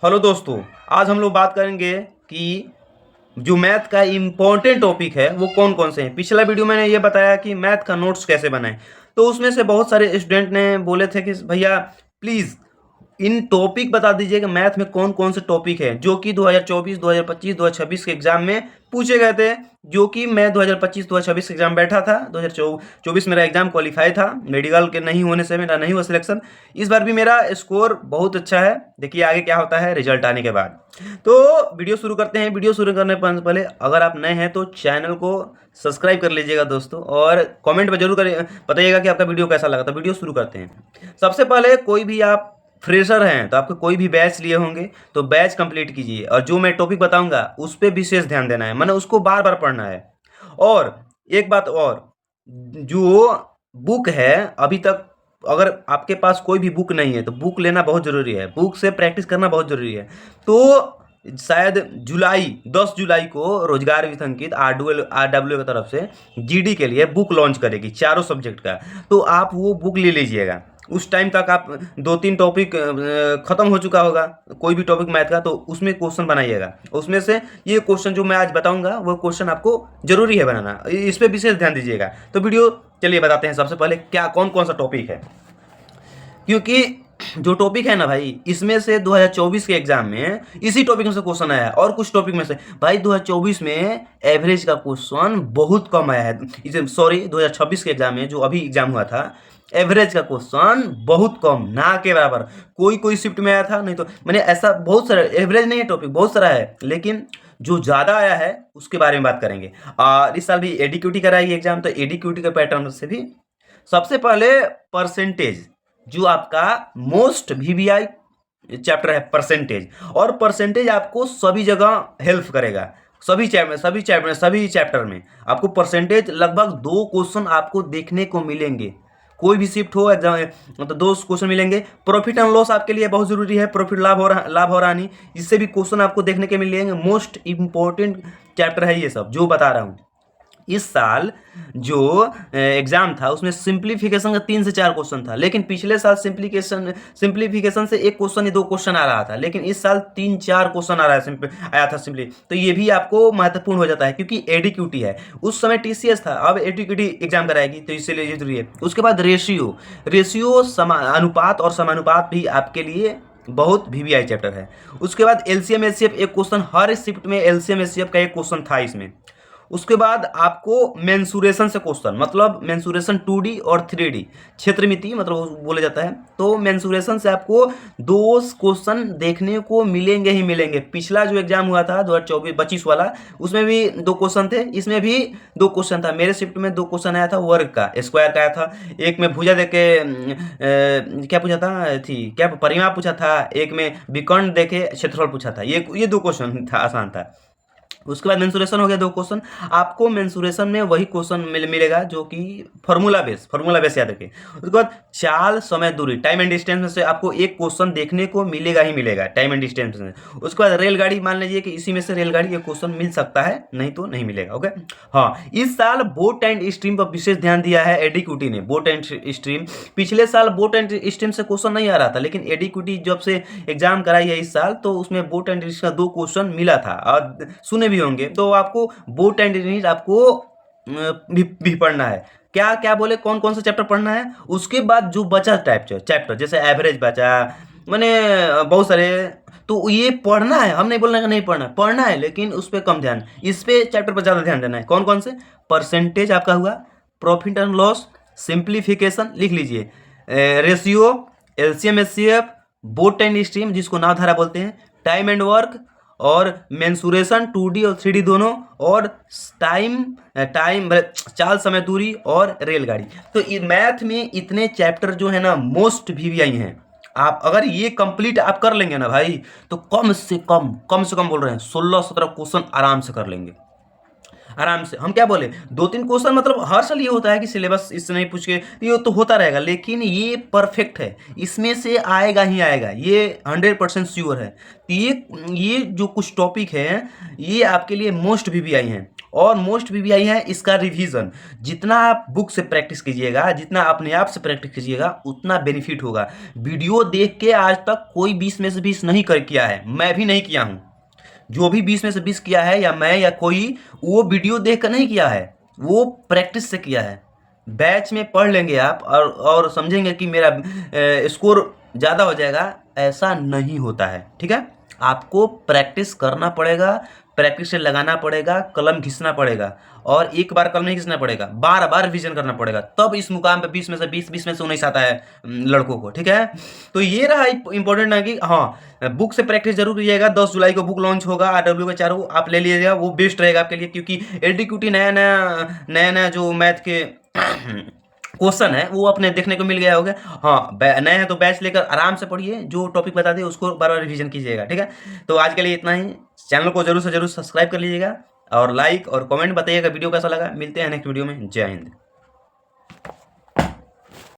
Hello दोस्तों, आज हम लोग बात करेंगे कि जो मैथ का इम्पोर्टेंट टॉपिक है वो कौन कौन से हैं। पिछला वीडियो मैंने ये बताया कि मैथ का नोट्स कैसे बनाएं, तो उसमें से बहुत सारे स्टूडेंट ने बोले थे कि भैया प्लीज़ इन टॉपिक बता दीजिए कि मैथ में कौन कौन से टॉपिक है जो कि 2024, 2025, 2026 के एग्जाम में पूछे गए थे। जो कि मैं 2025, 2026 के एग्जाम बैठा था। 2024 मेरा एग्जाम क्वालिफाई था, मेडिकल के नहीं होने से मेरा नहीं हुआ सिलेक्शन। इस बार भी मेरा स्कोर बहुत अच्छा है। देखिए आगे क्या होता है रिजल्ट आने के बाद। तो वीडियो शुरू करते हैं। वीडियो शुरू करने से पहले अगर आप नए हैं तो चैनल को सब्सक्राइब कर लीजिएगा दोस्तों, और कमेंट में जरूर करिए, बताइएगा कि आपका वीडियो कैसा लगा। तो वीडियो शुरू करते हैं। सबसे पहले कोई भी आप फ्रेशर हैं तो आपके कोई भी बैच लिए होंगे तो बैच कंप्लीट कीजिए, और जो मैं टॉपिक बताऊंगा उस पर विशेष ध्यान देना है, मैंने उसको बार बार पढ़ना है। और एक बात और, जो बुक है अभी तक अगर आपके पास कोई भी बुक नहीं है तो बुक लेना बहुत ज़रूरी है, बुक से प्रैक्टिस करना बहुत ज़रूरी है। तो शायद 10 जुलाई को रोजगार विसंकित RW की तरफ से GD के लिए बुक लॉन्च करेगी चारों सब्जेक्ट का। तो आप वो बुक ले लीजिएगा। उस टाइम तक आप 2-3 टॉपिक ख़त्म हो चुका होगा, कोई भी टॉपिक मैथ का, तो उसमें क्वेश्चन बनाइएगा। उसमें से ये क्वेश्चन जो मैं आज बताऊंगा वो क्वेश्चन आपको जरूरी है बनाना, इस पर विशेष ध्यान दीजिएगा। तो वीडियो चलिए बताते हैं सबसे पहले क्या कौन कौन सा टॉपिक है। क्योंकि जो टॉपिक है ना भाई, इसमें से 2024 के एग्जाम में इसी टॉपिक में से क्वेश्चन आया है, और कुछ टॉपिक में से भाई 2024 में एवरेज का क्वेश्चन बहुत कम आया है। इसे सॉरी 2026 के एग्जाम में जो अभी एग्जाम हुआ था, एवरेज का क्वेश्चन बहुत कम, ना के बराबर। कोई कोई शिफ्ट में आया था, नहीं तो मैंने ऐसा बहुत सारा एवरेज नहीं है, टॉपिक बहुत सारा है, लेकिन जो ज़्यादा आया है उसके बारे में बात करेंगे। और इस साल भी एडीक्यूटी कराएगी एग्जाम, तो एडीक्यूटी के पैटर्न से भी सबसे पहले परसेंटेज, जो आपका मोस्ट VBI चैप्टर है परसेंटेज। और परसेंटेज आपको सभी जगह हेल्प करेगा, सभी चैप्टर में आपको परसेंटेज लगभग 2 क्वेश्चन आपको देखने को मिलेंगे। कोई भी शिफ्ट हो एग्जाम मतलब 2 क्वेश्चन मिलेंगे। प्रॉफिट एंड लॉस आपके लिए बहुत जरूरी है, प्रॉफिट लाभ और हानि, इससे भी क्वेश्चन आपको देखने के मिलेंगे। मोस्ट इंपॉर्टेंट चैप्टर है ये सब जो बता रहा हूँ। इस साल जो एग्जाम था उसमें सिंप्लीफिकेशन का 3 से 4 क्वेश्चन था, लेकिन पिछले साल सिंप्लीफिकेशन से 1 क्वेश्चन या 2 क्वेश्चन आ रहा था, लेकिन इस साल 3-4 क्वेश्चन आया था सिंपली। तो ये भी आपको महत्वपूर्ण हो जाता है क्योंकि एडीक्यूटी है। उस समय TCS था, अब एडीक्यूटी एग्जाम कराएगी, तो इसलिए ये जरूरी है। उसके बाद रेशियो अनुपात और समानुपात भी आपके लिए बहुत VBI चैप्टर है। उसके बाद LCM HCF एक क्वेश्चन, हर शिफ्ट में LCM HCF का एक क्वेश्चन था इसमें। उसके बाद आपको मेंसुरेशन से क्वेश्चन, मतलब मेंसुरेशन 2D और 3D क्षेत्रमिति मतलब बोला जाता है, तो मेंसुरेशन से आपको 2 क्वेश्चन देखने को मिलेंगे ही मिलेंगे। पिछला जो एग्जाम हुआ था 2024-25 वाला, उसमें भी 2 क्वेश्चन थे, इसमें भी 2 क्वेश्चन था। मेरे शिफ्ट में 2 क्वेश्चन आया था वर्ग का, स्क्वायर का आया था। एक में भुजा देके क्या पूछा था क्या परिमाप पूछा था, एक में विकर्ण देके क्षेत्रफल पूछा था। ये 2 क्वेश्चन था, आसान था। उसके बाद मेंसुरेशन हो गया 2 क्वेश्चन। आपको मेंसुरेशन में वही क्वेश्चन मिलेगा जो कि फार्मूला बेस याद रखें। उसके बाद चाल, समय, दूरी, टाइम एंड डिस्टेंस में से आपको एक क्वेश्चन देखने को मिलेगा ही मिलेगा, टाइम एंड डिस्टेंस में। उसके बाद रेलगाड़ी, मान लीजिए कि इसी में से रेलगाड़ी एक क्वेश्चन मिल सकता है, नहीं तो नहीं मिलेगा। ओके, हाँ, इस साल बोट एंड स्ट्रीम पर विशेष ध्यान दिया है एडीक्यूटी ने। बोट एंड स्ट्रीम, पिछले साल बोट एंड स्ट्रीम से क्वेश्चन नहीं आ रहा था, लेकिन एडीक्यूटी जब से एग्जाम कराई है इस साल, तो उसमें बोट एंड स्ट्रीम का 2 क्वेश्चन मिला था, और सुने भी होंगे। तो आपको बोट एंड इंग्लिश आपको भी पढ़ना है। क्या क्या बोले, कौन कौन सा चैप्टर पढ़ना है। उसके बाद जो बचा चैप्टर जैसे एवरेज बचा, मैंने बहुत सारे, तो ये पढ़ना है। हम नहीं बोलना कि नहीं पढ़ना है, लेकिन उस पर कम ध्यान, इस पे चैप्टर पर ज़्यादा ध्यान देना है। कौन कौन से, परसेंटेज आपका हुआ, प्रॉफिट एंड लॉस, सिंप्लीफिकेशन लिख लीजिए, ratio, LCM HCF, boat and stream जिसको नावधारा बोलते हैं, टाइम एंड वर्क, और मेंसुरेशन 2D और 3D दोनों, और टाइम चाल, समय, दूरी, और रेलगाड़ी। तो मैथ में इतने चैप्टर जो है ना मोस्ट VBI हैं। आप अगर ये कंप्लीट आप कर लेंगे ना भाई, तो कम से कम बोल रहे हैं 16-17 क्वेश्चन आराम से कर लेंगे, आराम से। हम क्या बोले, 2-3 क्वेश्चन, मतलब हर साल ये होता है कि सिलेबस इससे नहीं पूछ के, ये तो होता रहेगा, लेकिन ये परफेक्ट है, इसमें से आएगा ही आएगा, ये 100% श्योर है। तो ये जो कुछ टॉपिक है ये आपके लिए मोस्ट VBI हैं। और मोस्ट वीवीआई है इसका रिवीजन। जितना आप बुक से प्रैक्टिस कीजिएगा, जितना अपने आप से प्रैक्टिस कीजिएगा, उतना बेनिफिट होगा। वीडियो देख के आज तक कोई 20 में से 20 नहीं कर किया है, मैं भी नहीं किया हूँ। जो भी 20 में से 20 किया है, या मैं या कोई, वो वीडियो देख कर नहीं किया है, वो प्रैक्टिस से किया है। बैच में पढ़ लेंगे आप और समझेंगे कि मेरा स्कोर ज़्यादा हो जाएगा, ऐसा नहीं होता है। ठीक है, आपको प्रैक्टिस करना पड़ेगा, प्रैक्टिस से लगाना पड़ेगा, कलम घिसना पड़ेगा, और एक बार कलम नहीं घिसना पड़ेगा, बार बार रिवीजन करना पड़ेगा, तब इस मुकाम पे 20 में से 20, 20 में से 19 आता है लड़कों को। ठीक है, तो ये रहा इंपॉर्टेंट है कि हाँ, बुक से प्रैक्टिस जरूर कीजिएगा। 10 जुलाई को बुक लॉन्च होगा, RW के चारों आप ले लीजिएगा, वो बेस्ट रहेगा आपके लिए, क्योंकि LDQT नया जो मैथ के क्वेश्चन है वो अपने देखने को मिल गया होगा। हाँ, नए हैं तो बैच लेकर आराम से पढ़िए, जो टॉपिक बता दिए उसको बार बार रिवीजन कीजिएगा। ठीक है, तो आज के लिए इतना ही। चैनल को जरूर से जरूर सब्सक्राइब कर लीजिएगा, और लाइक और कमेंट बताइएगा वीडियो कैसा लगा। मिलते हैं नेक्स्ट वीडियो में। जय हिंद।